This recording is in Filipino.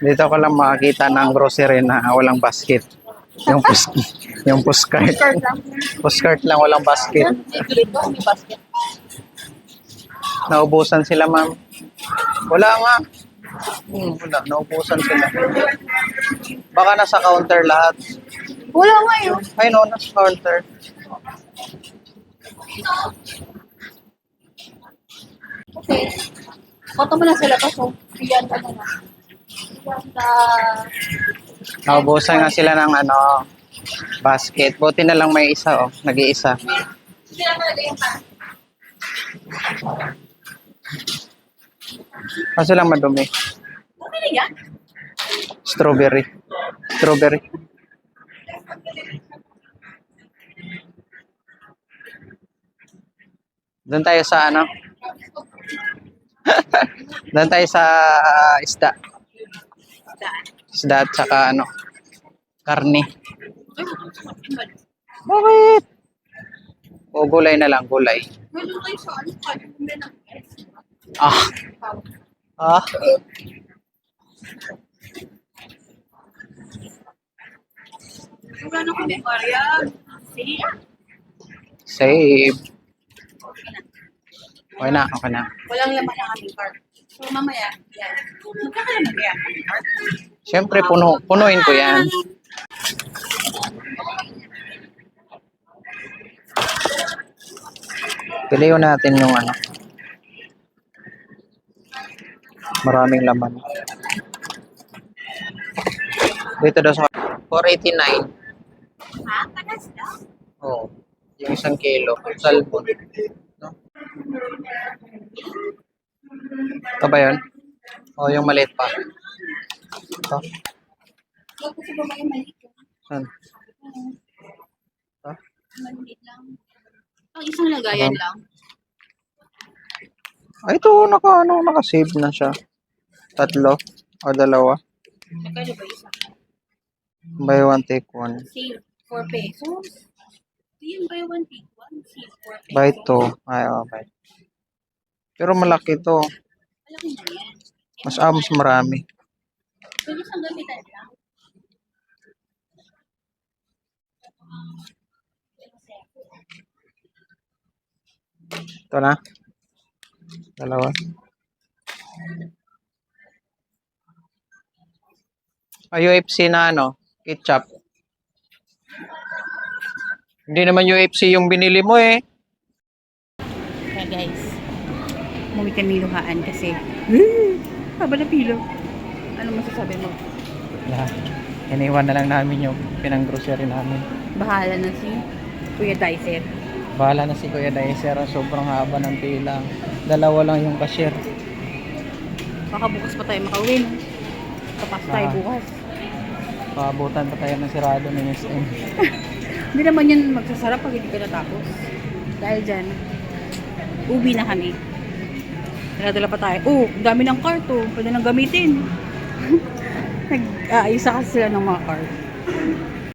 Dito ko lang makakita ng grocery na walang basket. Yung pus yung pushcart. Pushcart lang walang basket. Dito, may basket. Naubusan sila, ma'am. Wala nga. Wala, naubusan sila. Baka nasa counter lahat. Wala nga yun. Ay no, nasa counter. Okay. Koto mo na sila pa, so. Bigyan ka na na. Bigyan ka. Naubusan nga sila ng basket. Buti na lang may isa, oh. Nag-iisa. Hindi na talaga yung pa. Kaso lang madumi. Bumili yan? Strawberry. Strawberry. Doon tayo sa Doon tayo sa isda. Isda at saka karne. Bakit? O gulay na lang, gulay. Meron kayo sa ano? Pwede bumili ng Ah. Ah. wala na kami, Maria. Sige na. Save. Okay na, okay na. Walang laman ang aming cart. So, mamaya, yan. Magkakalaman kaya ang cart? Siyempre, punuin ko yan. Piliw natin yung maraming laman. Dito daw sa 489. Ha? Tagas na? Oo. Yung 1 kilo. Salmon. No? Ito ba yun? O yung maliit pa? Ito? So, kasi ba may maliit yun? Saan? Ito? Maliit lang. Ang isang lagayan lang. Ay, ito. Naka-save na siya. 3 o 2. Magkano ba isa? Buy one, take one. Save 4 pesos. Hindi yung buy one, take one. Save 4 pesos. Buy 2. Ay, okay. Pero malaki to. Malaki na yan. Mas marami. Pwede siyang gamitan lang. Ito na. 2. UFC na ketchup. Hindi naman UFC yung binili mo eh. Kaya guys, umuwi kami luhaan kasi haba na pilo. Ano masasabi mo? Yeah. Iniwan na lang namin yung pinang-grocery namin. Bahala na si Kuya Dicer. Bahala na si Kuya Dicer. Sobrang haba ng pila. 2 lang yung cashier. Baka bukas pa tayo makauwi. No? Kapasok tayo bukas. Paabutan pa tayo ng sirado ng SM. Hindi naman yan magsasarap pag hindi ka natapos. Dahil dyan, uwi na kami. Dala pa tayo. Oh, ang dami ng cart oh. Pwede nang gamitin. Nag-aayos kasi sila ng mga cart.